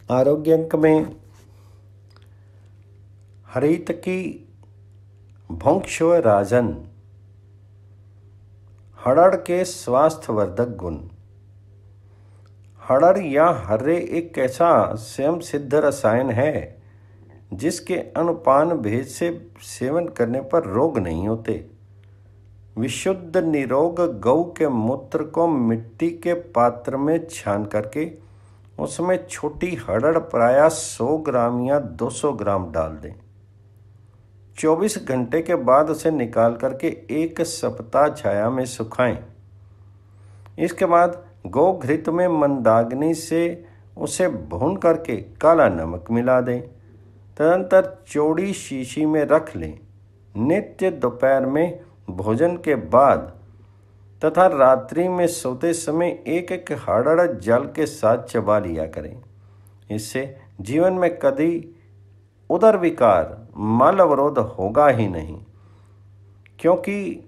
आरोग्य अंक में हरितकी भुंक्ष्व राजन, हड़ड़ के स्वास्थ्यवर्धक गुण। हड़ड़ या हर्रे एक ऐसा स्वयं सिद्ध रसायन है जिसके अनुपान भेद से सेवन करने पर रोग नहीं होते। विशुद्ध निरोग गऊ के मूत्र को मिट्टी के पात्र में छान करके उसमें छोटी हड़ड़ प्रायः 100 ग्राम या 200 ग्राम डाल दें। 24 घंटे के बाद उसे निकाल करके 1 सप्ताह छाया में सुखाएं। इसके बाद गोघृत में मंदाग्नि से उसे भून करके काला नमक मिला दें। तदनंतर चौड़ी शीशी में रख लें। नित्य दोपहर में भोजन के बाद तथा रात्रि में सोते समय एक एक हड़ड़ जल के साथ चबा लिया करें। इससे जीवन में कभी उदर विकार, मल अवरोध होगा ही नहीं, क्योंकि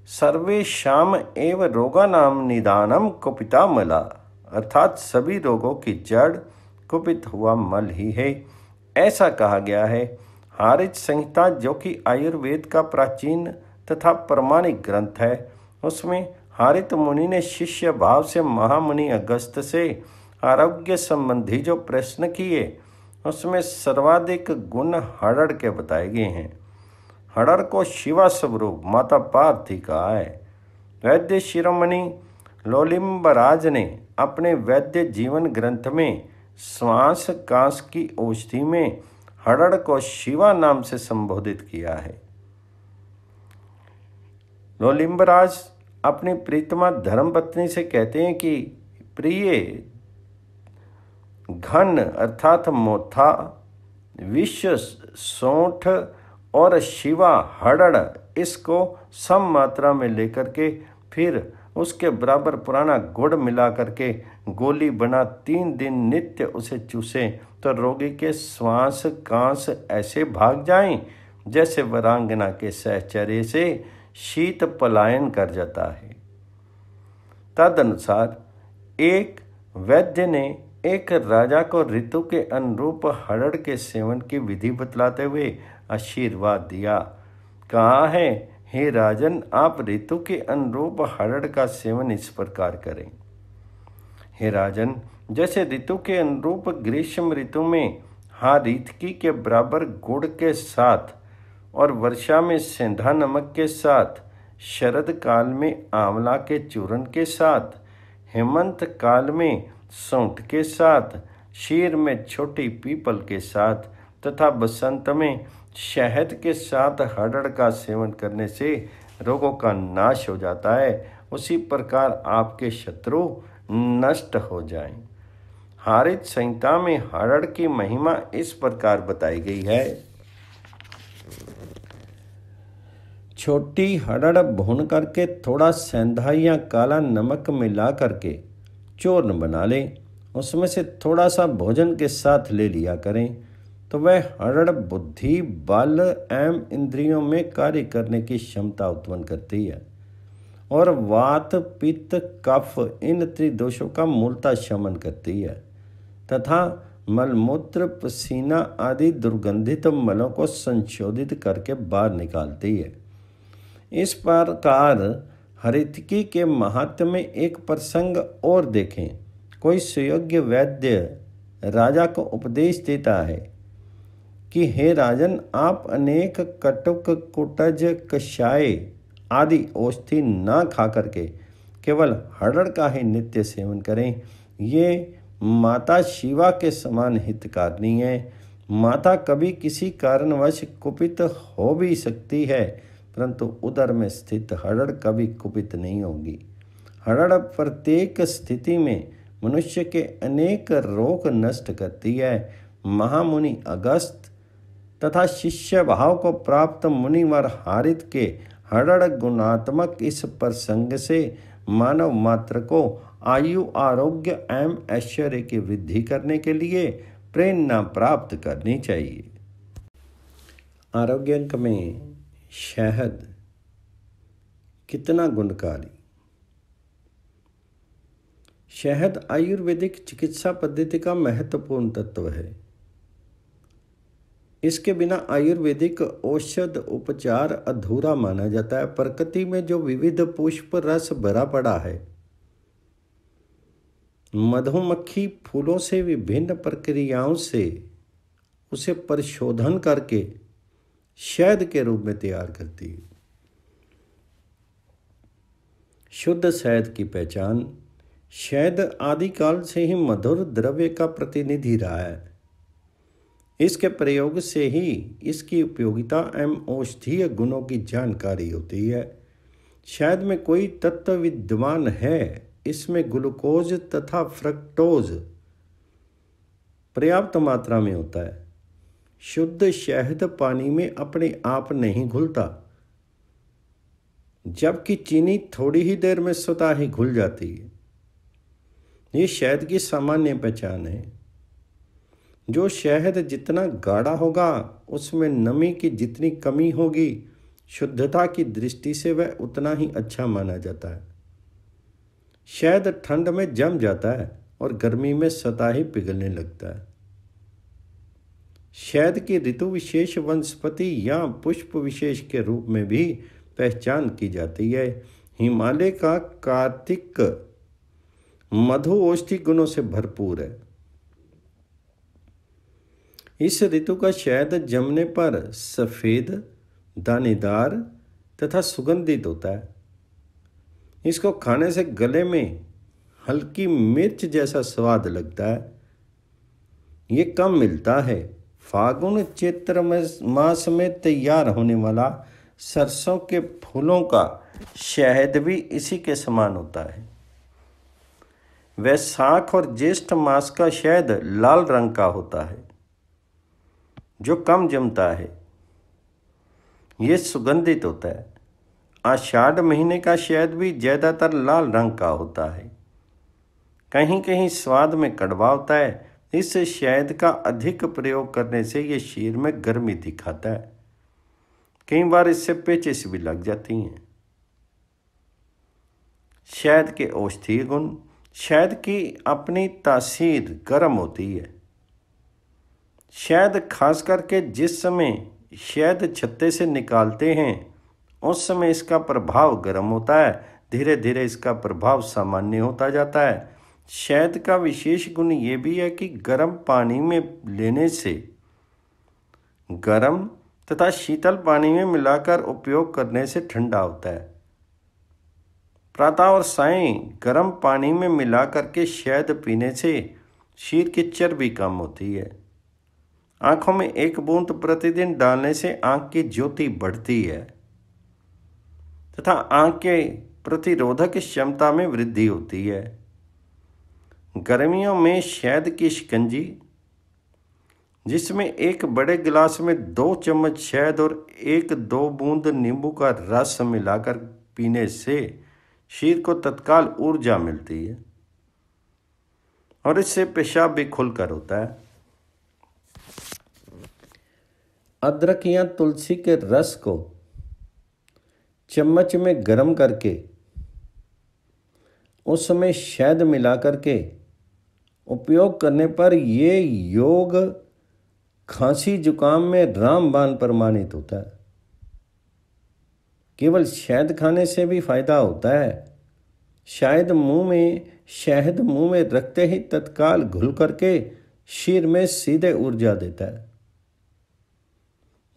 सर्वेषाम एव रोगानाम निदानम कुपिता मला, अर्थात सभी रोगों की जड़ कुपित हुआ मल ही है, ऐसा कहा गया है। हारित संहिता, जो कि आयुर्वेद का प्राचीन तथा प्रमाणिक ग्रंथ है, उसमें हारित मुनि ने शिष्य भाव से महामुनि अगस्त्य से आरोग्य संबंधी जो प्रश्न किए, उसमें सर्वाधिक गुण हड़ड़ के बताए गए हैं। हड़ड़ को शिवा स्वरूप माता पार्थी कहा है। वैद्य शिरोमणि लोलिम्बराज ने अपने वैद्य जीवन ग्रंथ में श्वास कांस की औषधि में हड़ड़ को शिवा नाम से संबोधित किया है। लोलिम्बराज अपनी प्रीतमा धर्मपत्नी से कहते हैं कि प्रिय, घन अर्थात मोथा, विश्व, सौंठ और शिवा हड़ड़, इसको सम मात्रा में लेकर के फिर उसके बराबर पुराना गुड़ मिला करके गोली बना 3 दिन नित्य उसे चूसें तो रोगी के श्वास कांस ऐसे भाग जाएं जैसे वरांगना के सहचर्य से शीत पलायन कर जाता है। तदनुसार एक वैद्य ने एक राजा को ऋतु के अनुरूप हड़ड़ के सेवन की विधि बतलाते हुए आशीर्वाद दिया। कहा है, हे राजन, आप ऋतु के अनुरूप हड़ड़ का सेवन इस प्रकार करें। हे राजन, जैसे ऋतु के अनुरूप ग्रीष्म ऋतु में हारीतकी के बराबर गुड़ के साथ और वर्षा में सेंधा नमक के साथ, शरद काल में आंवला के चूर्ण के साथ, हेमंत काल में सौंठ के साथ, शीर में छोटी पीपल के साथ तथा बसंत में शहद के साथ हड़ड़ का सेवन करने से रोगों का नाश हो जाता है, उसी प्रकार आपके शत्रु नष्ट हो जाएं। हारित संहिता में हड़ड़ की महिमा इस प्रकार बताई गई है। छोटी हड़ड़ भून करके थोड़ा सेंधा या काला नमक मिला करके चूर्ण बना लें। उसमें से थोड़ा सा भोजन के साथ ले लिया करें तो वह हड़ड़ बुद्धि, बल एवं इंद्रियों में कार्य करने की क्षमता उत्पन्न करती है और वात, पित्त, कफ इन त्रिदोषों का मूलतः शमन करती है तथा मलमूत्र, पसीना आदि दुर्गंधित मलों को संशोधित करके बाहर निकालती है। इस प्रकार हरितकी के महात्म्य में एक प्रसंग और देखें। कोई सुयोग्य वैद्य राजा को उपदेश देता है कि हे राजन, आप अनेक कटुक, कुटज, कषाय आदि औषधि न खा करके केवल हड़ड़ का ही नित्य सेवन करें। ये माता शिवा के समान हितकारिणी है। माता कभी किसी कारणवश कुपित हो भी सकती है, परंतु उदर में स्थित हड़ड़ कभी कुपित नहीं होगी। हड़ड़ प्रत्येक स्थिति में मनुष्य के अनेक रोग नष्ट करती है। महामुनि अगस्त तथा शिष्य भाव को प्राप्त मुनिवर हारित के हड़ड़ गुणात्मक इस प्रसंग से मानव मात्र को आयु, आरोग्य एवं ऐश्वर्य की वृद्धि करने के लिए प्रेरणा प्राप्त करनी चाहिए। आरोग्य अंक में शहद कितना गुणकारी। शहद आयुर्वेदिक चिकित्सा पद्धति का महत्वपूर्ण तत्व है। इसके बिना आयुर्वेदिक औषध उपचार अधूरा माना जाता है। प्रकृति में जो विविध पुष्प रस भरा पड़ा है, मधुमक्खी फूलों से विभिन्न प्रक्रियाओं से उसे परिशोधन करके शहद के रूप में तैयार करती है। शुद्ध शहद की पहचान। शहद आदिकाल से ही मधुर द्रव्य का प्रतिनिधि रहा है। इसके प्रयोग से ही इसकी उपयोगिता एवं औषधीय गुणों की जानकारी होती है। शहद में कोई तत्व विद्यमान है, इसमें ग्लूकोज तथा फ्रक्टोज पर्याप्त मात्रा में होता है। शुद्ध शहद पानी में अपने आप नहीं घुलता, जबकि चीनी थोड़ी ही देर में स्वतः ही घुल जाती है। ये शहद की सामान्य पहचान है। जो शहद जितना गाढ़ा होगा, उसमें नमी की जितनी कमी होगी, शुद्धता की दृष्टि से वह उतना ही अच्छा माना जाता है। शहद ठंड में जम जाता है और गर्मी में स्वतः ही पिघलने लगता है। शहद की ऋतु विशेष वनस्पति या पुष्प विशेष के रूप में भी पहचान की जाती है। हिमालय का कार्तिक मधु औषधि गुणों से भरपूर है। इस ऋतु का शहद जमने पर सफ़ेद, दानेदार तथा सुगंधित होता है। इसको खाने से गले में हल्की मिर्च जैसा स्वाद लगता है। ये कम मिलता है। फागुन चैत्र मास में तैयार होने वाला सरसों के फूलों का शहद भी इसी के समान होता है। वैशाख और ज्येष्ठ मास का शहद लाल रंग का होता है, जो कम जमता है। ये सुगंधित होता है। आषाढ़ महीने का शहद भी ज़्यादातर लाल रंग का होता है। कहीं कहीं स्वाद में कड़वा होता है। इस शहद का अधिक प्रयोग करने से ये शरीर में गर्मी दिखाता है। कई बार इससे पेचिश भी लग जाती हैं। शहद के औषधीय गुण। शहद की अपनी तासीर गर्म होती है। शहद खास करके जिस समय शहद छत्ते से निकालते हैं, उस समय इसका प्रभाव गर्म होता है। धीरे धीरे इसका प्रभाव सामान्य होता जाता है। शहद का विशेष गुण ये भी है कि गर्म पानी में लेने से गर्म तथा शीतल पानी में मिलाकर उपयोग करने से ठंडा होता है। प्रातः और सायं गर्म पानी में मिला करके शहद पीने से शरीर की चर्बी कम होती है। आँखों में एक बूंद प्रतिदिन डालने से आँख की ज्योति बढ़ती है तथा आँख के प्रतिरोधक क्षमता में वृद्धि होती है। गर्मियों में शहद की शिकंजी, जिसमें एक बड़े गिलास में 2 चम्मच शहद और 1-2 बूंद नींबू का रस मिलाकर पीने से शरीर को तत्काल ऊर्जा मिलती है और इससे पेशाब भी खुलकर होता है। अदरक या तुलसी के रस को चम्मच में गर्म करके उसमें शहद मिला करके उपयोग करने पर ये योग खांसी जुकाम में रामबाण प्रमाणित होता है। केवल शहद खाने से भी फायदा होता है। शहद मुंह में रखते ही तत्काल घुल करके शरीर में सीधे ऊर्जा देता है।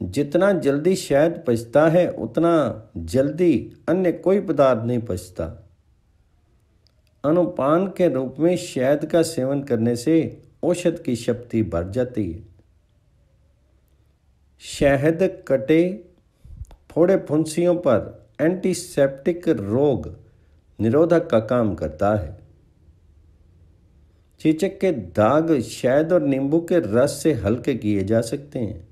जितना जल्दी शहद पचता है, उतना जल्दी अन्य कोई पदार्थ नहीं पचता। अनुपान के रूप में शहद का सेवन करने से औषध की शक्ति बढ़ जाती है। शहद कटे फोड़े फुंसियों पर एंटीसेप्टिक रोग निरोधक का काम करता है। चेचक के दाग शहद और नींबू के रस से हल्के किए जा सकते हैं।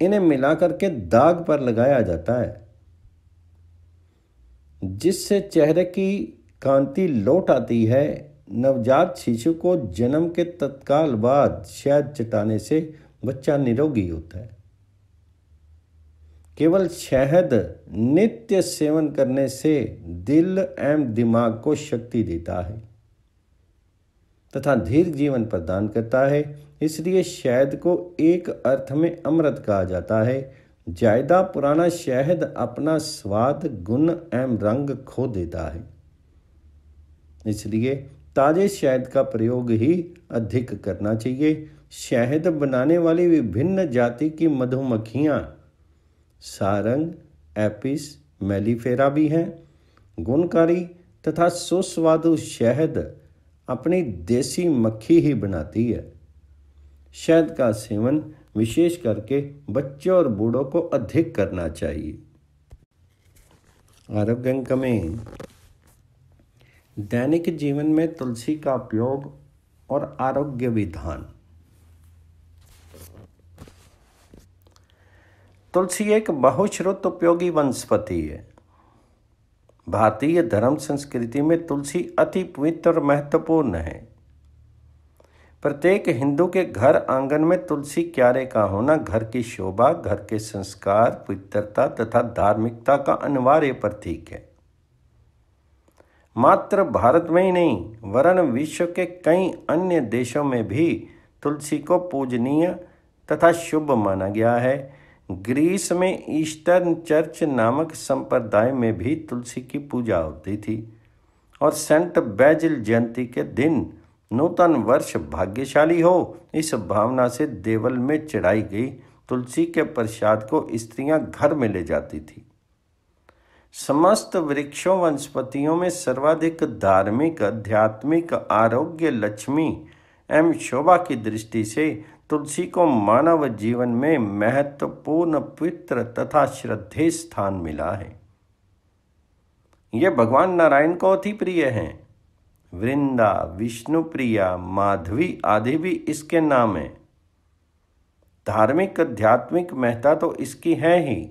इन्हें मिलाकर के दाग पर लगाया जाता है, जिससे चेहरे की कांति लौट आती है। नवजात शिशु को जन्म के तत्काल बाद शहद चटाने से बच्चा निरोगी होता है। केवल शहद नित्य सेवन करने से दिल एवं दिमाग को शक्ति देता है तथा दीर्घ जीवन प्रदान करता है। इसलिए शहद को एक अर्थ में अमृत कहा जाता है। ज्यादा पुराना शहद अपना स्वाद, गुण एवं रंग खो देता है। इसलिए ताजे शहद का प्रयोग ही अधिक करना चाहिए। शहद बनाने वाली विभिन्न जाति की मधुमक्खियाँ सारंग, एपिस, मेलिफेरा भी हैं। गुणकारी तथा सुस्वादु शहद अपनी देसी मक्खी ही बनाती है। शहद का सेवन विशेष करके बच्चों और बूढ़ों को अधिक करना चाहिए। आरोग्य अंक में दैनिक जीवन में तुलसी का उपयोग और आरोग्य विधान। तुलसी एक बहुश्रुत उपयोगी वनस्पति है। भारतीय धर्म संस्कृति में तुलसी अति पवित्र और महत्वपूर्ण है। प्रत्येक हिंदू के घर आंगन में तुलसी क्यारे का होना घर की शोभा, घर के संस्कार, पवित्रता तथा धार्मिकता का अनिवार्य प्रतीक है। मात्र भारत में ही नहीं वरन विश्व के कई अन्य देशों में भी तुलसी को पूजनीय तथा शुभ माना गया है। ग्रीस में ईस्टर्न चर्च नामक संप्रदाय में भी तुलसी की पूजा होती थी और सेंट बेजिल जयंती के दिन नूतन वर्ष भाग्यशाली हो इस भावना से देवल में चढ़ाई गई तुलसी के प्रसाद को स्त्रियां घर में ले जाती थी। समस्त वृक्षों वनस्पतियों में सर्वाधिक धार्मिक, आध्यात्मिक, आरोग्य, लक्ष्मी एवं शोभा की दृष्टि से तुलसी को मानव जीवन में महत्वपूर्ण, पवित्र तथा श्रद्धेय स्थान मिला है। ये भगवान नारायण को अति प्रिय हैं। वृंदा, विष्णुप्रिया, माधवी आदि भी इसके नाम हैं। धार्मिक, आध्यात्मिक महत्ता तो इसकी है ही,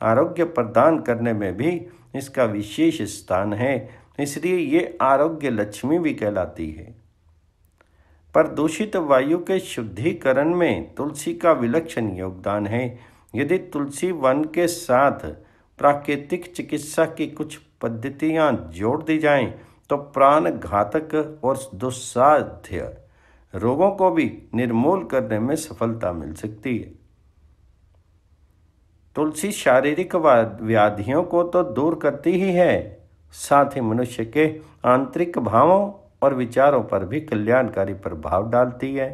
आरोग्य प्रदान करने में भी इसका विशेष स्थान है। इसलिए ये आरोग्य लक्ष्मी भी कहलाती है। प्रदूषित वायु के शुद्धिकरण में तुलसी का विलक्षण योगदान है। यदि तुलसी वन के साथ प्राकृतिक चिकित्सा की कुछ पद्धतियां जोड़ दी जाएं, तो प्राण घातक और दुस्साध्य रोगों को भी निर्मूल करने में सफलता मिल सकती है। तुलसी शारीरिक व्याधियों को तो दूर करती ही है, साथ ही मनुष्य के आंतरिक भावों और विचारों पर भी कल्याणकारी प्रभाव डालती है।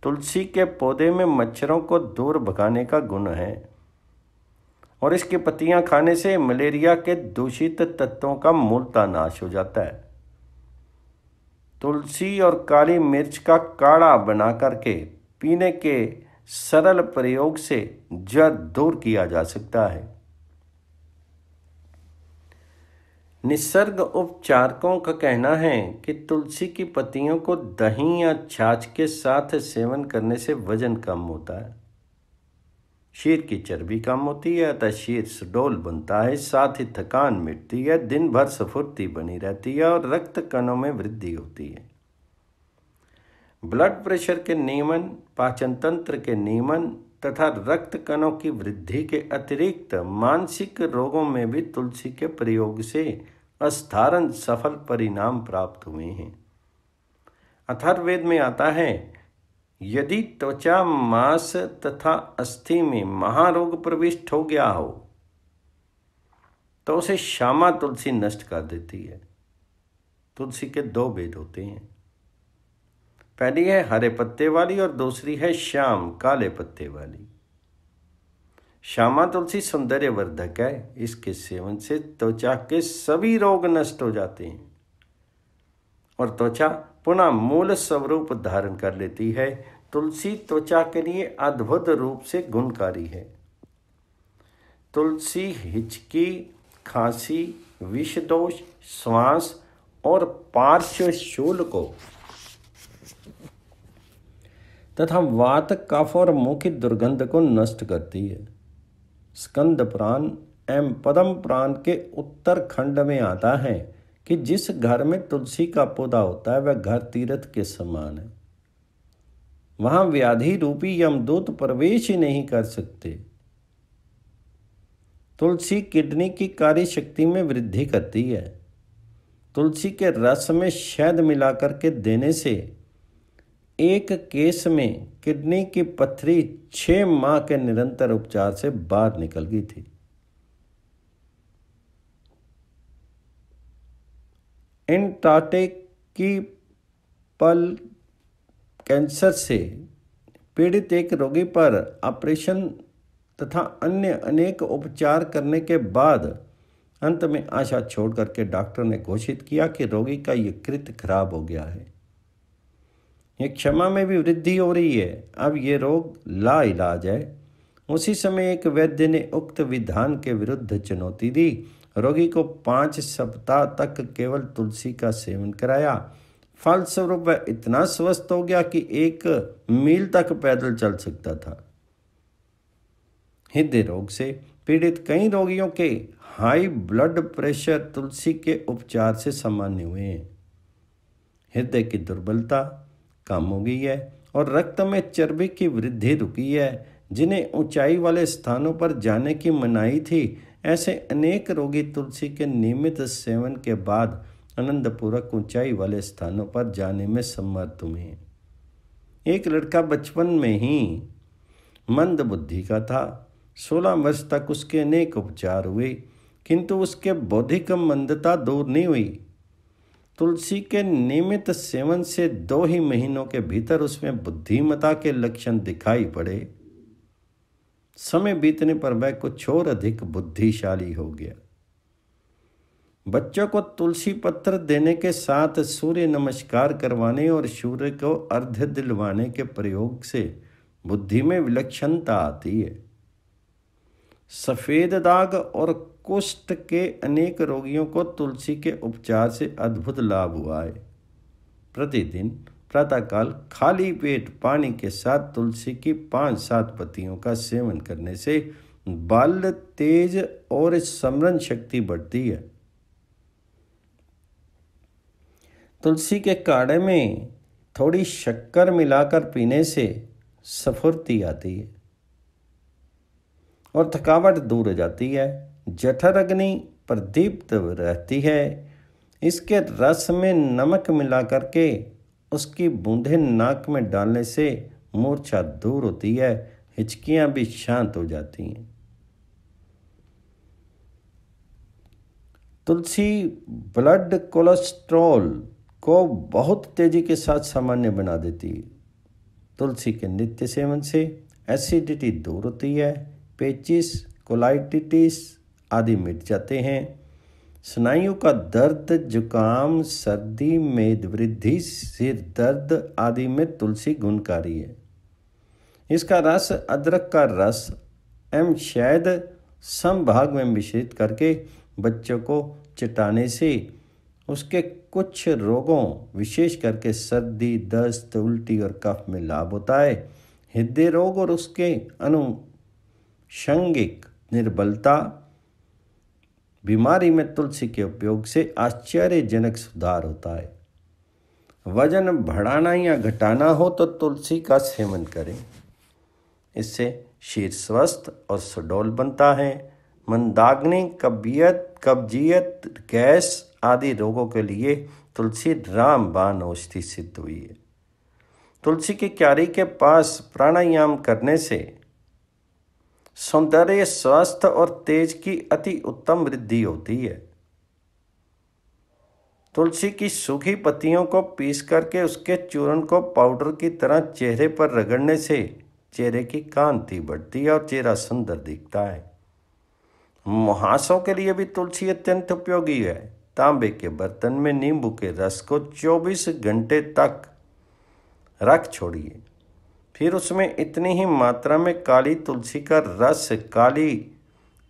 तुलसी के पौधे में मच्छरों को दूर भगाने का गुण है और इसकी पत्तियां खाने से मलेरिया के दूषित तत्वों का मूलतः नाश हो जाता है। तुलसी और काली मिर्च का काढ़ा बना करके पीने के सरल प्रयोग से जड़ दूर किया जा सकता है। निसर्ग उपचारकों का कहना है कि तुलसी की पत्तियों को दही या छाछ के साथ सेवन करने से वजन कम होता है, शरीर की चर्बी कम होती है, अतः शरीर सुडौल बनता है, साथ ही थकान मिटती है, दिन भर स्फूर्ति बनी रहती है और रक्त कणों में वृद्धि होती है। ब्लड प्रेशर के नियमन, पाचन तंत्र के नियमन तथा रक्त कणों की वृद्धि के अतिरिक्त मानसिक रोगों में भी तुलसी के प्रयोग से असाधारण सफल परिणाम प्राप्त हुए हैं। अथर्ववेद में आता है, यदि त्वचा, मांस तथा अस्थि में महारोग प्रविष्ट हो गया हो तो उसे श्यामा तुलसी नष्ट कर देती है। तुलसी के दो भेद होते हैं, पहली है हरे पत्ते वाली और दूसरी है श्याम काले पत्ते वाली। श्यामा तुलसी सौंदर्य वर्धक है, इसके सेवन से त्वचा के सभी रोग नष्ट हो जाते हैं और त्वचा पुनः मूल स्वरूप धारण कर लेती है। तुलसी त्वचा के लिए अद्भुत रूप से गुणकारी है। तुलसी हिचकी, खांसी, विषदोष, श्वास और पार्श्व शूल को तथा वात, कफ और मुंह की दुर्गंध को नष्ट करती है। स्कंद पुराण एवं पद्म पुराण के उत्तरखंड में आता है कि जिस घर में तुलसी का पौधा होता है वह घर तीर्थ के समान है। वहां व्याधि रूपी यमदूत प्रवेश ही नहीं कर सकते। तुलसी किडनी की कार्य शक्ति में वृद्धि करती है। तुलसी के रस में शहद मिलाकर के देने से एक केस में किडनी की पथरी 6 माह के निरंतर उपचार से बाहर निकल गई थी। इंट्राटेकिपल कैंसर से पीड़ित एक रोगी पर ऑपरेशन तथा अन्य अनेक उपचार करने के बाद अंत में आशा छोड़ करके डॉक्टर ने घोषित किया कि रोगी का यह कृत्य खराब हो गया है। ये क्षमा में भी वृद्धि हो रही है, अब ये रोग लाइलाज है। उसी समय एक वैद्य ने उक्त विधान के विरुद्ध चुनौती दी। रोगी को 5 सप्ताह तक केवल तुलसी का सेवन कराया। फलस्वरूप वह इतना स्वस्थ हो गया कि 1 मील तक पैदल चल सकता था। हृदय रोग से पीड़ित कई रोगियों के हाई ब्लड प्रेशर तुलसी के उपचार से सामान्य हुए हैं। हृदय की दुर्बलता कम हो गई है और रक्त में चर्बी की वृद्धि रुकी है। जिन्हें ऊंचाई वाले स्थानों पर जाने की मनाही थी, ऐसे अनेक रोगी तुलसी के नियमित सेवन के बाद आनंदपूर्वक ऊंचाई वाले स्थानों पर जाने में समर्थ हुए हैं। एक लड़का बचपन में ही मंद बुद्धि का था। 16 वर्ष तक उसके अनेक उपचार हुए, किंतु उसके बौद्धिक मंदता दूर नहीं हुई। तुलसी के नियमित सेवन से 2 ही महीनों के भीतर उसमें बुद्धिमता के लक्षण दिखाई पड़े। समय बीतने पर वह कुछ और अधिक बुद्धिशाली हो गया। बच्चों को तुलसी पत्र देने के साथ सूर्य नमस्कार करवाने और सूर्य को अर्घ्य दिलवाने के प्रयोग से बुद्धि में विलक्षणता आती है। सफ़ेद दाग और कुष्ठ के अनेक रोगियों को तुलसी के उपचार से अद्भुत लाभ हुआ है। प्रतिदिन प्रातःकाल खाली पेट पानी के साथ तुलसी की 5-7 पत्तियों का सेवन करने से बल, तेज और स्मरण शक्ति बढ़ती है। तुलसी के काढ़े में थोड़ी शक्कर मिलाकर पीने से स्फूर्ति आती है और थकावट दूर हो जाती है। जठर अग्नि प्रदीप्त रहती है। इसके रस में नमक मिला करके उसकी बूंदें नाक में डालने से मूर्छा दूर होती है, हिचकियां भी शांत हो जाती हैं। तुलसी ब्लड कोलेस्ट्रॉल को बहुत तेजी के साथ सामान्य बना देती है। तुलसी के नित्य सेवन से एसिडिटी दूर होती है, पेचिस, कोलाइटिस आदि मिट जाते हैं। स्नायु का दर्द, जुकाम, सर्दी, मेद वृद्धि, सिर दर्द आदि में तुलसी गुणकारी है। इसका रस अदरक का रस एवं शहद समभाग में मिश्रित करके बच्चों को चटाने से उसके कुछ रोगों विशेष करके सर्दी, दस्त, उल्टी और कफ में लाभ होता है। हृदय रोग और उसके अनुषंगिक निर्बलता बीमारी में तुलसी के उपयोग से आश्चर्यजनक सुधार होता है। वजन बढ़ाना या घटाना हो तो तुलसी का सेवन करें। इससे शरीर स्वस्थ और सुडौल बनता है। मंदाग्नि, कब्जियत, गैस आदि रोगों के लिए तुलसी रामबाण औषधि सिद्ध हुई है। तुलसी की क्यारी के पास प्राणायाम करने से सौंदर्य, स्वास्थ्य और तेज की अति उत्तम वृद्धि होती है। तुलसी की सूखी पत्तियों को पीस करके उसके चूर्ण को पाउडर की तरह चेहरे पर रगड़ने से चेहरे की कांति बढ़ती है और चेहरा सुंदर दिखता है। मुहासों के लिए भी तुलसी अत्यंत उपयोगी है। तांबे के बर्तन में नींबू के रस को 24 घंटे तक रख छोड़िए। फिर उसमें इतनी ही मात्रा में काली तुलसी का रस, काली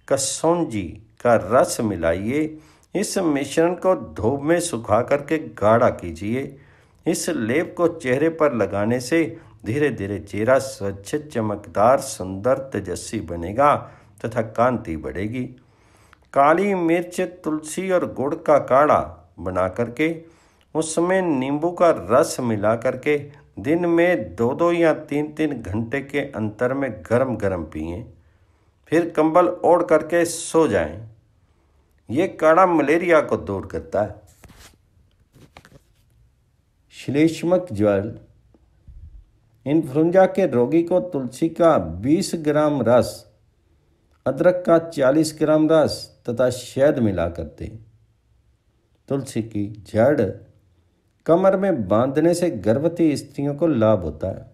कसौंजी का रस मिलाइए। इस मिश्रण को धूप में सुखा करके गाढ़ा कीजिए। इस लेप को चेहरे पर लगाने से धीरे धीरे चेहरा स्वच्छ, चमकदार, सुंदर, तेजस्वी बनेगा तथा कांति बढ़ेगी। काली मिर्च, तुलसी और गुड़ का काढ़ा बना करके उसमें नींबू का रस मिला करके दिन में 2-2 या 3-3 घंटे के अंतर में गरम गरम पिएं। फिर कंबल ओढ़ करके सो जाएं। ये काढ़ा मलेरिया को दूर करता है। श्लेष्मक ज्वर। इन्फ्लुएंजा के रोगी को तुलसी का 20 ग्राम रस, अदरक का 40 ग्राम रस तथा शहद मिलाकर दें। तुलसी की जड़ कमर में बांधने से गर्भवती स्त्रियों को लाभ होता है।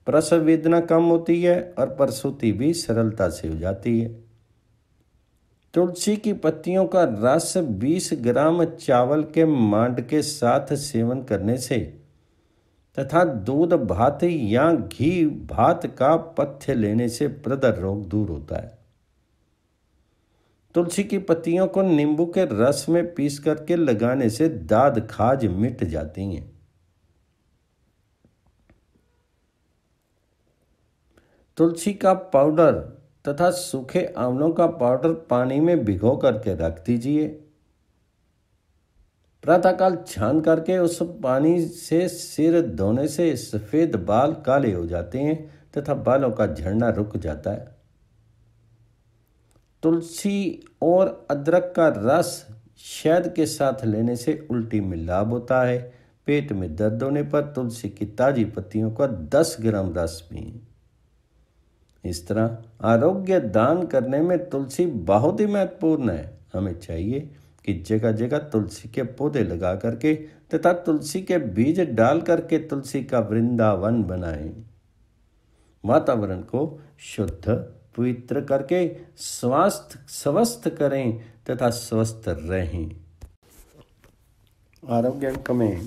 प्रसव वेदना कम होती है और प्रसूति भी सरलता से हो जाती है। तुलसी की पत्तियों का रस 20 ग्राम चावल के मांड के साथ सेवन करने से तथा दूध भात या घी भात का पथ्य लेने से प्रदर रोग दूर होता है। तुलसी की पत्तियों को नींबू के रस में पीस करके लगाने से दाद खाज मिट जाती हैं। तुलसी का पाउडर तथा सूखे आंवलों का पाउडर पानी में भिगो करके रख दीजिए। प्रातःकाल छान करके उस पानी से सिर धोने से सफ़ेद बाल काले हो जाते हैं तथा बालों का झड़ना रुक जाता है। तुलसी और अदरक का रस शहद के साथ लेने से उल्टी में लाभ होता है। पेट में दर्द होने पर तुलसी की ताजी पत्तियों का 10 ग्राम रस पिएं। इस तरह आरोग्य दान करने में तुलसी बहुत ही महत्वपूर्ण है। हमें चाहिए कि जगह जगह तुलसी के पौधे लगा करके तथा तुलसी के बीज डाल करके तुलसी का वृंदावन बनाएं। वातावरण को शुद्ध पवित्र करके स्वस्थ करें तथा स्वस्थ रहें। आरोग्य अंक में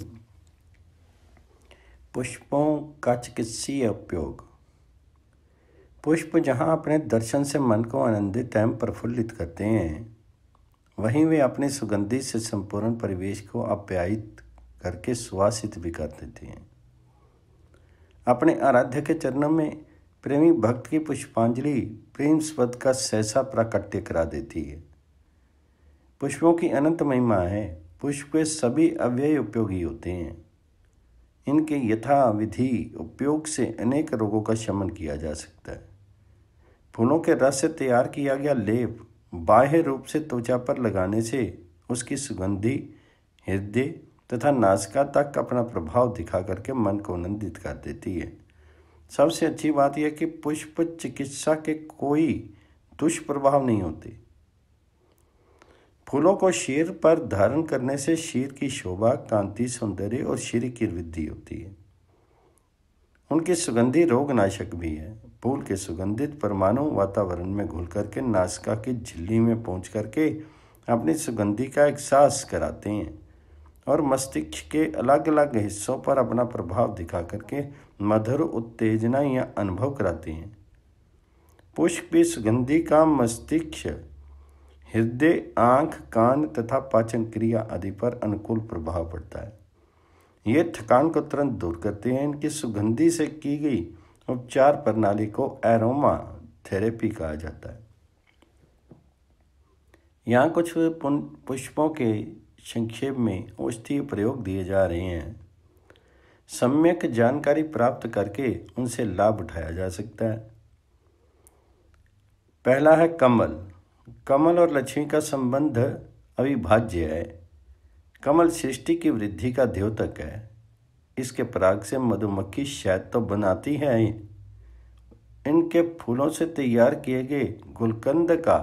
पुष्पों का चिकित्सीय उपयोग। पुष्प जहाँ अपने दर्शन से मन को आनंदित एवं प्रफुल्लित करते हैं, वहीं वे अपनी सुगंधि से संपूर्ण परिवेश को आप्यायित करके सुवासित भी कर देते हैं। अपने आराध्य के चरणों में प्रेमी भक्त की पुष्पांजलि प्रेम स्पद का सहसा प्राकट्य करा देती है। पुष्पों की अनंत महिमा है। पुष्प के सभी अव्यय उपयोगी होते हैं। इनके यथाविधि उपयोग से अनेक रोगों का शमन किया जा सकता है। फूलों के रस से तैयार किया गया लेप बाह्य रूप से त्वचा पर लगाने से उसकी सुगंधि हृदय तथा नासिका तक अपना प्रभाव दिखा करके मन को आनंदित कर देती है। सबसे अच्छी बात यह कि पुष्प चिकित्सा के कोई दुष्प्रभाव नहीं होते। फूलों को शीर पर धारण करने से शीर की शोभा, कांति, सौंदर्य और शीर की वृद्धि होती है। उनकी सुगंधि रोगनाशक भी है। फूल के सुगंधित परमाणु वातावरण में घुल करके नासिका की झिल्ली में पहुंच करके अपनी सुगंधि का एहसास कराते हैं और मस्तिष्क के अलग अलग हिस्सों पर अपना प्रभाव दिखा करके मधुर उत्तेजना या अनुभव कराते हैं। पुष्प की सुगंधि का मस्तिष्क, हृदय, आँख, कान तथा पाचन क्रिया आदि पर अनुकूल प्रभाव पड़ता है। ये थकान को तुरंत दूर करते हैं। इनकी सुगंधि से की गई उपचार प्रणाली को एरोमा थेरेपी कहा जाता है। यहाँ कुछ पुष्पों के संक्षेप में औषधीय प्रयोग दिए जा रहे हैं। सम्यक जानकारी प्राप्त करके उनसे लाभ उठाया जा सकता है। पहला है कमल। कमल और लक्ष्मी का संबंध अविभाज्य है। कमल सृष्टि की वृद्धि का द्योतक है। इसके पराग से मधुमक्खी शहद तो बनाती है। इनके फूलों से तैयार किए गए गुलकंद का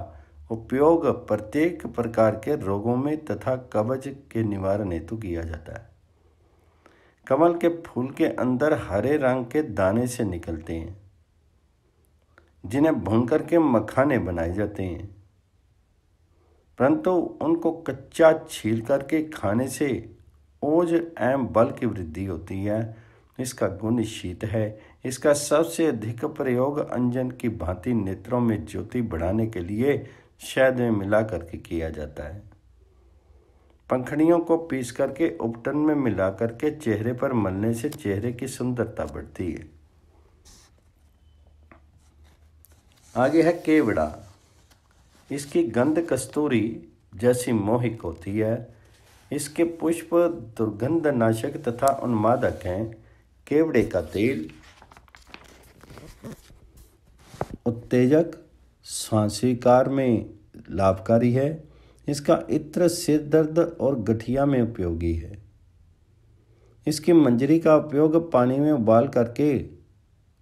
उपयोग प्रत्येक प्रकार के रोगों में तथा कब्ज के निवारण हेतु किया जाता है। कमल के फूल के अंदर हरे रंग के दाने से निकलते हैं, जिन्हें भून करके मखाने बनाए जाते हैं, परंतु उनको कच्चा छील करके खाने से ओज एवं बल की वृद्धि होती है। इसका गुण शीत है। इसका सबसे अधिक प्रयोग अंजन की भांति नेत्रों में ज्योति बढ़ाने के लिए शहद में मिला करके किया जाता है। पंखड़ियों को पीस करके उपटन में मिला करके चेहरे पर मलने से चेहरे की सुंदरता बढ़ती है। आगे है केवड़ा। इसकी गंध कस्तूरी जैसी मोहिक होती है। इसके पुष्प दुर्गंध नाशक तथा उन्मादक हैं। केवड़े का तेल उत्तेजक सांस विकार में लाभकारी है। इसका इत्र सिर दर्द और गठिया में उपयोगी है। इसकी मंजरी का उपयोग पानी में उबाल करके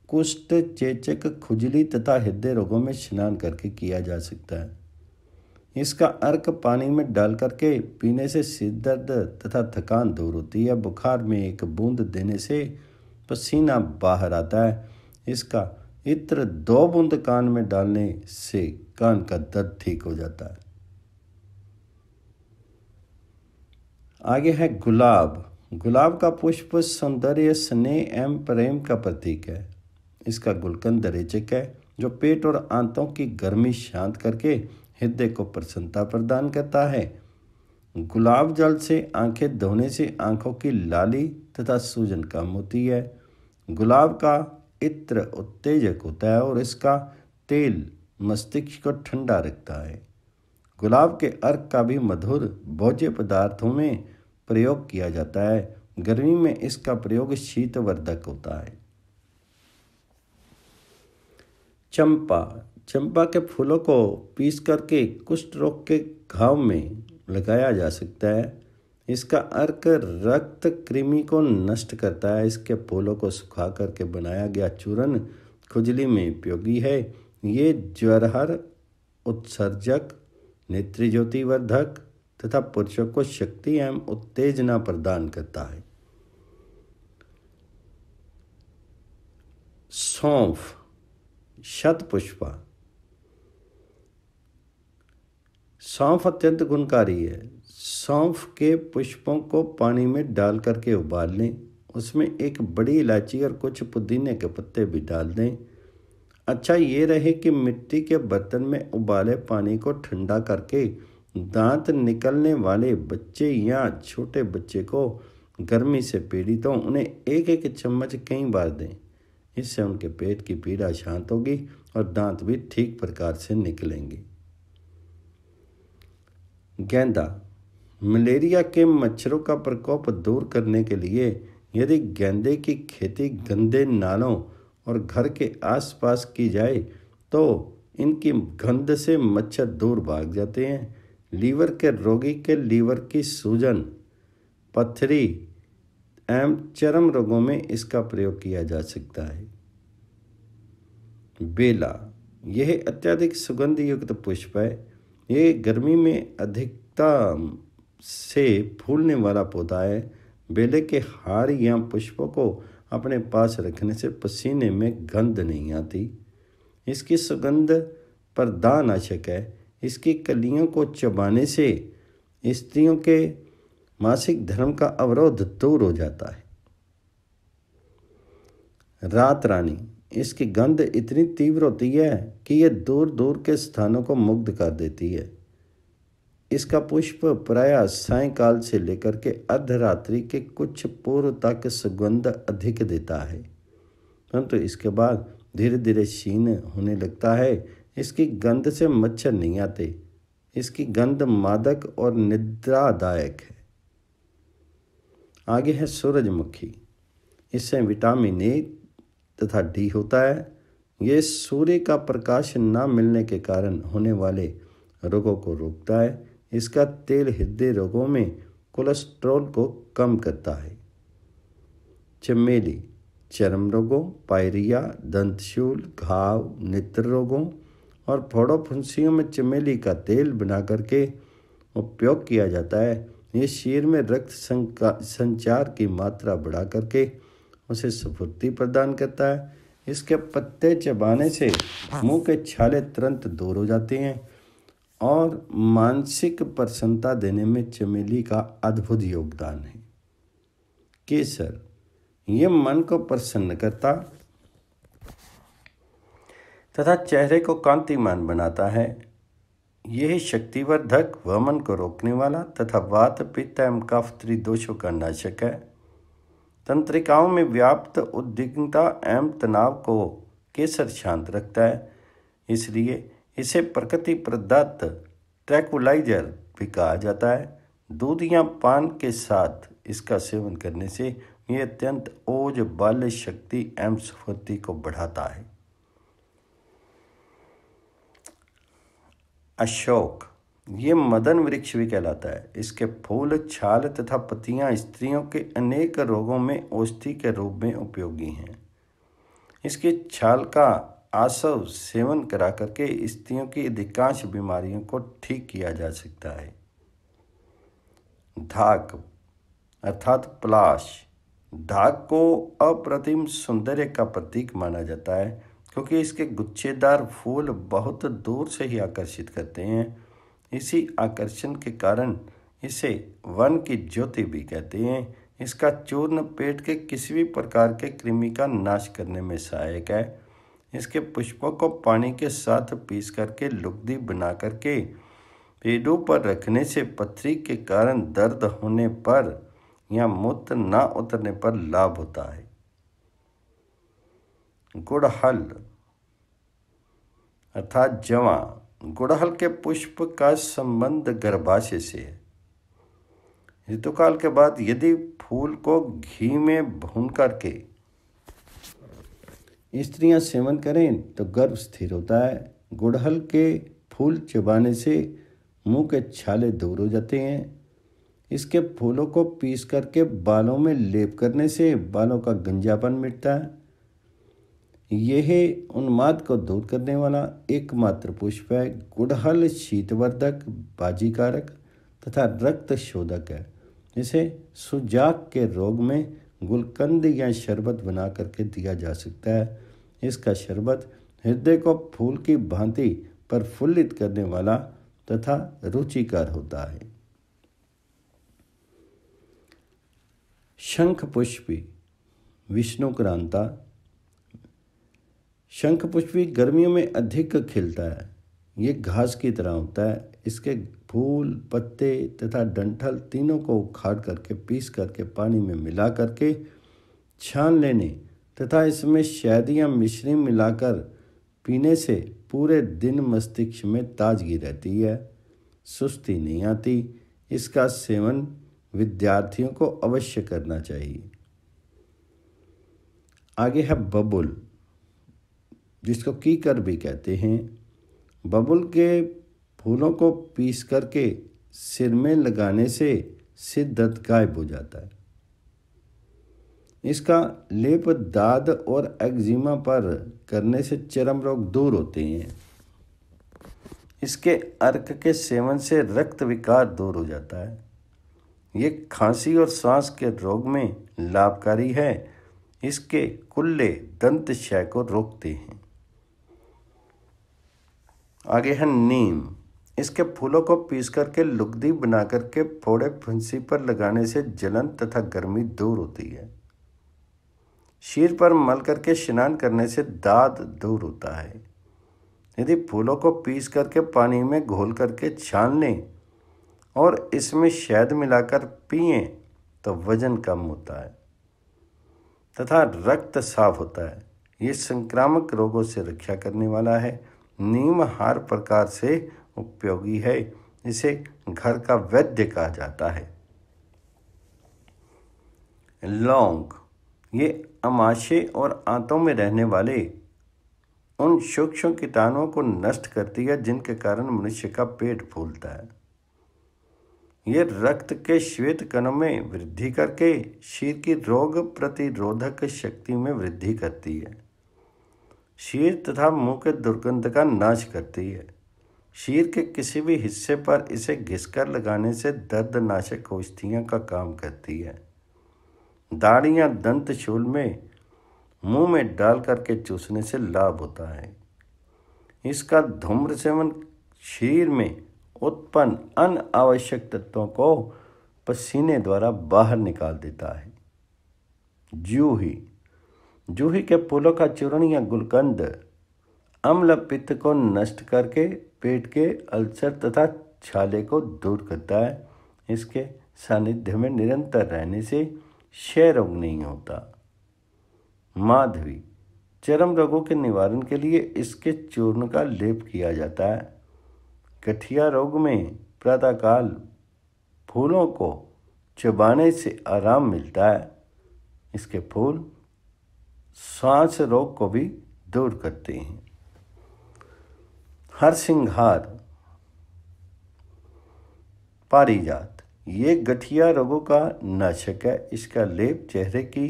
कुष्ठ, चेचक, खुजली तथा हृदय रोगों में स्नान करके किया जा सकता है। इसका अर्क पानी में डाल करके पीने से सिर दर्द तथा थकान दूर होती है। बुखार में एक बूंद देने से पसीना बाहर आता है। इसका इत्र 2 बूंद कान में डालने से कान का दर्द ठीक हो जाता है। आगे है गुलाब। गुलाब का पुष्प सौंदर्य, स्नेह एवं प्रेम का प्रतीक है। इसका गुलकंद रेचक है जो पेट और आंतों की गर्मी शांत करके हृदय को प्रसन्नता प्रदान करता है। गुलाब जल से आंखें धोने से आंखों की लाली तथा सूजन कम होती है। गुलाब का इत्र उत्तेजक होता है और इसका तेल मस्तिष्क को ठंडा रखता है। गुलाब के अर्क का भी मधुर भोज्य पदार्थों में प्रयोग किया जाता है। गर्मी में इसका प्रयोग शीतवर्धक होता है। चंपा। चंपा के फूलों को पीस करके कुष्ठ रोग के घाव में लगाया जा सकता है। इसका अर्क रक्त कृमि को नष्ट करता है। इसके फूलों को सुखा करके बनाया गया चूर्ण खुजली में उपयोगी है। ये ज्वरहर, उत्सर्जक, नेत्र ज्योति वर्धक तथा पुरुषों को शक्ति एवं उत्तेजना प्रदान करता है। सौंफ। शतपुष्पा। सौंफ अत्यंत गुणकारी है। सौंफ के पुष्पों को पानी में डाल करके उबाल लें। उसमें एक बड़ी इलायची और कुछ पुदीने के पत्ते भी डाल दें। अच्छा ये रहे कि मिट्टी के बर्तन में उबाले पानी को ठंडा करके दांत निकलने वाले बच्चे या छोटे बच्चे को गर्मी से पीड़ित हों उन्हें एक एक चम्मच कई बार दें। इससे उनके पेट की पीड़ा शांत होगी और दांत भी ठीक प्रकार से निकलेंगे। गेंदा। मलेरिया के मच्छरों का प्रकोप दूर करने के लिए यदि गेंदे की खेती गंदे नालों और घर के आसपास की जाए तो इनकी गंध से मच्छर दूर भाग जाते हैं। लीवर के रोगी के लीवर की सूजन, पथरी एवं चर्म रोगों में इसका प्रयोग किया जा सकता है। बेला। यह अत्यधिक सुगंध युक्त पुष्प है। यह गर्मी में अधिकता से फूलने वाला पौधा है। बेले के हार या पुष्पों को अपने पास रखने से पसीने में गंध नहीं आती। इसकी सुगंध प्रदाहनाशक है। इसकी कलियों को चबाने से स्त्रियों के मासिक धर्म का अवरोध दूर हो जाता है। रात रानी। इसकी गंध इतनी तीव्र होती है कि यह दूर दूर के स्थानों को मुग्ध कर देती है। इसका पुष्प प्रायः सायंकाल से लेकर के अर्धरात्रि के कुछ पूर्व तक सुगंध अधिक देता है, परंतु इसके बाद धीरे धीरे क्षीण होने लगता है। इसकी गंध से मच्छर नहीं आते। इसकी गंध मादक और निद्रादायक है। आगे है सूरजमुखी। इससे विटामिन ए तथा डी होता है। ये सूर्य का प्रकाश न मिलने के कारण होने वाले रोगों को रोकता है। इसका तेल हृदय रोगों में कोलेस्ट्रॉल को कम करता है। चमेली। चर्म रोगों, पायरिया, दंतशूल, घाव, नेत्र रोगों और फोड़ों फुंसियों में चमेली का तेल बना करके उपयोग किया जाता है। ये शरीर में रक्त संचार की मात्रा बढ़ा करके उसे स्फूर्ति प्रदान करता है। इसके पत्ते चबाने से मुंह के छाले तुरंत दूर हो जाते हैं और मानसिक प्रसन्नता देने में चमेली का अद्भुत योगदान है। केसर। यह मन को प्रसन्न करता तथा चेहरे को कांतिमान बनाता है। यह शक्तिवर्धक, वमन को रोकने वाला तथा वात, पित्त एवं कफ त्रिदोषों का नाशक है। तंत्रिकाओं में व्याप्त उद्विग्नता एवं तनाव को केसर शांत रखता है। इसलिए इसे प्रकृति प्रदत्त ट्रैंक्विलाइजर भी कहा जाता है। दूध या पान के साथ इसका सेवन करने से यह अत्यंत ओज, बल, शक्ति एवं स्फूर्ति को बढ़ाता है। अशोक, ये मदन वृक्ष भी कहलाता है। इसके फूल, छाल तथा पत्तियां स्त्रियों के अनेक रोगों में औषधि के रूप में उपयोगी हैं। इसकी छाल का आसव सेवन करा करके स्त्रियों की अधिकांश बीमारियों को ठीक किया जा सकता है। धाक अर्थात पलाश, धाक को अप्रतिम सौंदर्य का प्रतीक माना जाता है क्योंकि इसके गुच्छेदार फूल बहुत दूर से ही आकर्षित करते हैं। इसी आकर्षण के कारण इसे वन की ज्योति भी कहते हैं। इसका चूर्ण पेट के किसी भी प्रकार के कृमि का नाश करने में सहायक है। इसके पुष्पों को पानी के साथ पीस करके लुगदी बना करके पेड़ों पर रखने से पथरी के कारण दर्द होने पर या मूत्र न उतरने पर लाभ होता है। गुड़हल अर्थात जवा, गुड़हल के पुष्प का संबंध गर्भाशय से है। ऋतुकाल के बाद यदि फूल को घी में भून करके स्त्रियां सेवन करें तो गर्भ स्थिर होता है। गुड़हल के फूल चबाने से मुंह के छाले दूर हो जाते हैं। इसके फूलों को पीस करके बालों में लेप करने से बालों का गंजापन मिटता है। यह उन्माद को दूर करने वाला एकमात्र पुष्प है। गुड़हल शीतवर्धक, बाजीकारक तथा रक्त शोधक है। इसे सुजाक के रोग में गुलकंद या शरबत बना करके दिया जा सकता है। इसका शरबत हृदय को फूल की भांति प्रफुल्लित करने वाला तथा रुचिकर होता है। शंख पुष्पी विष्णुक्रांता, शंख पुष्पी गर्मियों में अधिक खिलता है। ये घास की तरह होता है। इसके फूल, पत्ते तथा डंठल तीनों को उखाड़ करके पीस करके पानी में मिला करके छान लेने तथा इसमें शहद या मिश्री मिलाकर पीने से पूरे दिन मस्तिष्क में ताजगी रहती है, सुस्ती नहीं आती। इसका सेवन विद्यार्थियों को अवश्य करना चाहिए। आगे है बबुल, जिसको कीकर भी कहते हैं। बबुल के फूलों को पीस करके सिर में लगाने से सिर दर्द गायब हो जाता है। इसका लेप दाद और एक्जिमा पर करने से चर्म रोग दूर होते हैं। इसके अर्क के सेवन से रक्त विकार दूर हो जाता है। ये खांसी और सांस के रोग में लाभकारी है। इसके कुल्ले दंत क्षय को रोकते हैं। आगे है नीम। इसके फूलों को पीस करके लुगदी बना करके फोड़े फुंसी पर लगाने से जलन तथा गर्मी दूर होती है। शीर पर मल करके स्नान करने से दाद दूर होता है। यदि फूलों को पीस करके पानी में घोल करके छान लें और इसमें शहद मिलाकर पिएं तो वजन कम होता है तथा रक्त साफ होता है। ये संक्रामक रोगों से रक्षा करने वाला है। नीम हर प्रकार से उपयोगी है। इसे घर का वैद्य कहा जाता है। लौंग, ये अमाशय और आंतों में रहने वाले उन सूक्ष्म कीटाणुओं को नष्ट करती है जिनके कारण मनुष्य का पेट फूलता है। ये रक्त के श्वेत कणों में वृद्धि करके शीर की रोग प्रतिरोधक शक्ति में वृद्धि करती है। शीर तथा मुंह के दुर्गंध का नाश करती है। शीर के किसी भी हिस्से पर इसे घिसकर लगाने से दर्दनाशक औषधियों का काम करती है। दाढ़ी या दंत शूल में मुंह में डाल करके चूसने से लाभ होता है। इसका धूम्र सेवन शरीर में उत्पन्न अनावश्यक तत्वों को पसीने द्वारा बाहर निकाल देता है। जूही, जूही के फूलों का चूर्ण या गुलकंद अम्ल पित्त को नष्ट करके पेट के अल्सर तथा छाले को दूर करता है। इसके सानिध्य में निरंतर रहने से क्षय रोग नहीं होता। माधवी, चर्म रोगों के निवारण के लिए इसके चूर्ण का लेप किया जाता है। गठिया रोग में प्रातःकाल फूलों को चबाने से आराम मिलता है। इसके फूल सांस रोग को भी दूर करते हैं। हरसिंहार, पारिजात ये गठिया रोगों का नाशक है। इसका लेप चेहरे की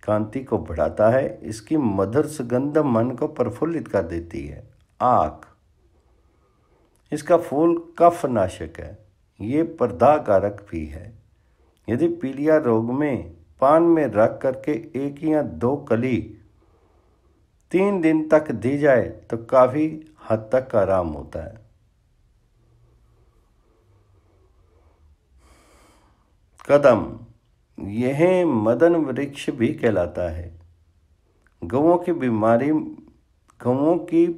कांति को बढ़ाता है। इसकी मधुर सुगंध मन को प्रफुल्लित कर देती है। आक इसका फूल कफ नाशक है। ये प्रदाह कारक भी है। यदि पीलिया रोग में पान में रख करके 1 या 2 कली 3 दिन तक दी जाए तो काफ़ी हद तक आराम होता है। कदम यह मदन वृक्ष भी कहलाता है। गौओं की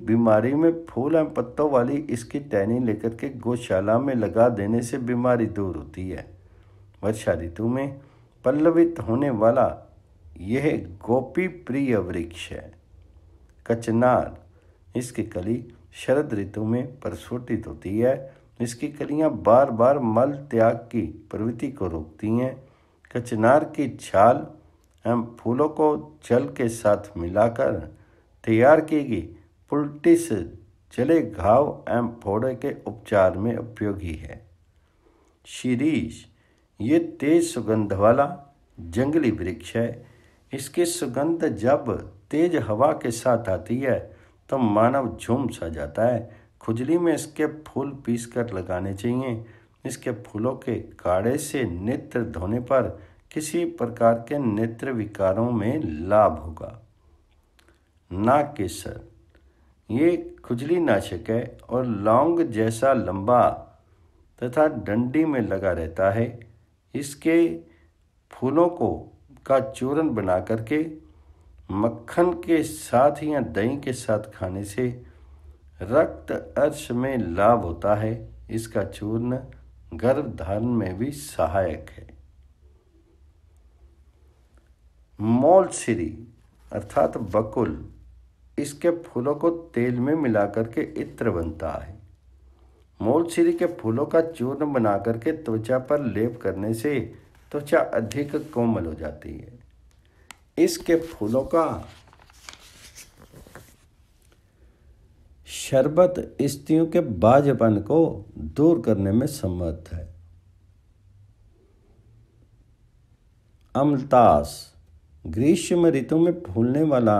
बीमारी में फूल एवं पत्तों वाली इसकी टहनी लेकर के गौशाला में लगा देने से बीमारी दूर होती है। वर्षा ऋतु में पल्लवित होने वाला यह गोपी प्रिय वृक्ष है। कचनार इसकी कली शरद ऋतु में प्रस्फुटित होती है। इसकी कलियां बार बार मल त्याग की प्रवृत्ति को रोकती हैं। कचनार की छाल एवं फूलों को जल के साथ मिलाकर तैयार की गई पुलटिस जले घाव एवं फोड़े के उपचार में उपयोगी है। शीरीष ये तेज सुगंध वाला जंगली वृक्ष है। इसकी सुगंध जब तेज हवा के साथ आती है तो मानव झूम सा जाता है। खुजली में इसके फूल पीसकर लगाने चाहिए। इसके फूलों के काढ़े से नेत्र धोने पर किसी प्रकार के नेत्र विकारों में लाभ होगा। नागकेसर ये खुजली नाशक है और लौंग जैसा लंबा तथा डंडी में लगा रहता है। इसके फूलों का चूर्ण बना करके मक्खन के साथ या दही के साथ खाने से रक्त अर्श में लाभ होता है। इसका चूर्ण गर्भधारण में भी सहायक है। मोलसिरी अर्थात बकुल इसके फूलों को तेल में मिलाकर के इत्र बनता है। मोलसिरी के फूलों का चूर्ण बनाकर के त्वचा पर लेप करने से त्वचा अधिक कोमल हो जाती है। इसके फूलों का शरबत स्त्रियों के बाझपन को दूर करने में समर्थ है। अमलतास ग्रीष्म ऋतु में फूलने वाला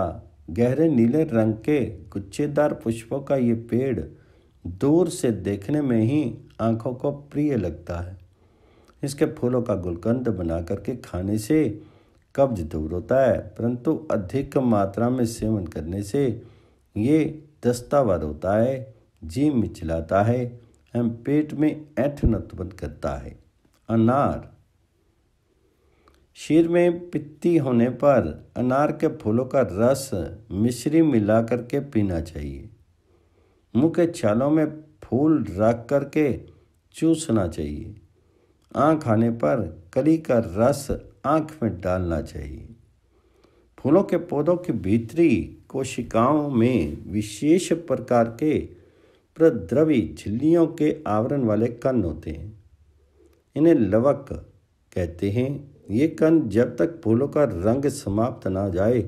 गहरे नीले रंग के गुच्छेदार पुष्पों का ये पेड़ दूर से देखने में ही आंखों को प्रिय लगता है। इसके फूलों का गुलकंद बना करके खाने से कब्ज दूर होता है, परंतु अधिक मात्रा में सेवन करने से ये दस्तावर होता है, जी मिचलाता है एवं पेट में ऐंठन उत्पन्न करता है। अनार शीर में पित्ती होने पर अनार के फूलों का रस मिश्री मिला करके पीना चाहिए। मुंह के छालों में फूल रख करके चूसना चाहिए। आँख आने पर कली का रस आँख में डालना चाहिए। फूलों के पौधों की भीतरी कोशिकाओं में विशेष प्रकार के प्रद्रवी झिल्लियों के आवरण वाले कण होते हैं। इन्हें लवक कहते हैं। ये कण जब तक फूलों का रंग समाप्त ना जाए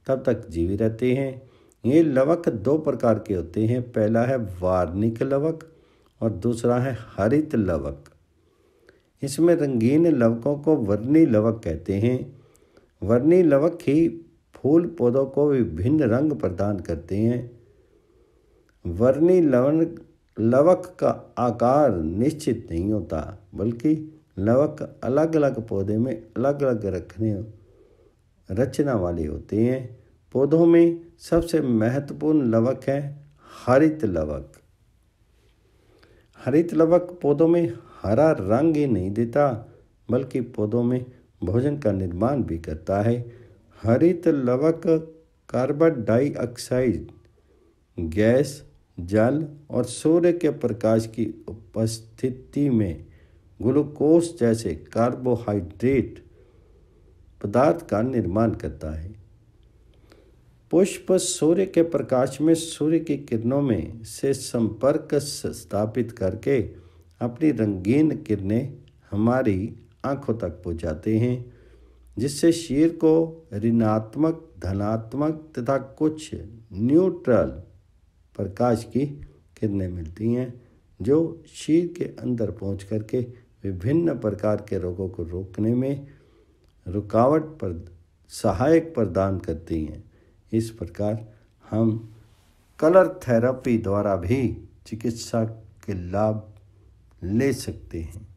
तब तक जीवित रहते हैं। ये लवक 2 प्रकार के होते हैं। पहला है वार्निक लवक और दूसरा है हरित लवक। इसमें रंगीन लवकों को वर्णी लवक कहते हैं। वर्णी लवक ही फूल पौधों को विभिन्न रंग प्रदान करते हैं। वर्णी लवक का आकार निश्चित नहीं होता, बल्कि लवक अलग अलग पौधे में अलग अलग रचना वाले होते हैं। पौधों में सबसे महत्वपूर्ण लवक है हरित लवक। हरित लवक पौधों में हरा रंग ही नहीं देता, बल्कि पौधों में भोजन का निर्माण भी करता है। हरित लवक कार्बन डाइऑक्साइड गैस, जल और सूर्य के प्रकाश की उपस्थिति में ग्लूकोज जैसे कार्बोहाइड्रेट पदार्थ का निर्माण करता है। पुष्प सूर्य के प्रकाश में सूर्य की किरणों में से संपर्क स्थापित करके अपनी रंगीन किरणें हमारी आँखों तक पहुँचाते हैं, जिससे शरीर को ऋणात्मक, धनात्मक तथा कुछ न्यूट्रल प्रकाश की किरणें मिलती हैं, जो शरीर के अंदर पहुँच करके विभिन्न प्रकार के रोगों को रोकने में रुकावट पर सहायक प्रदान करती हैं। इस प्रकार हम कलर थेरेपी द्वारा भी चिकित्सा के लाभ ले सकते हैं।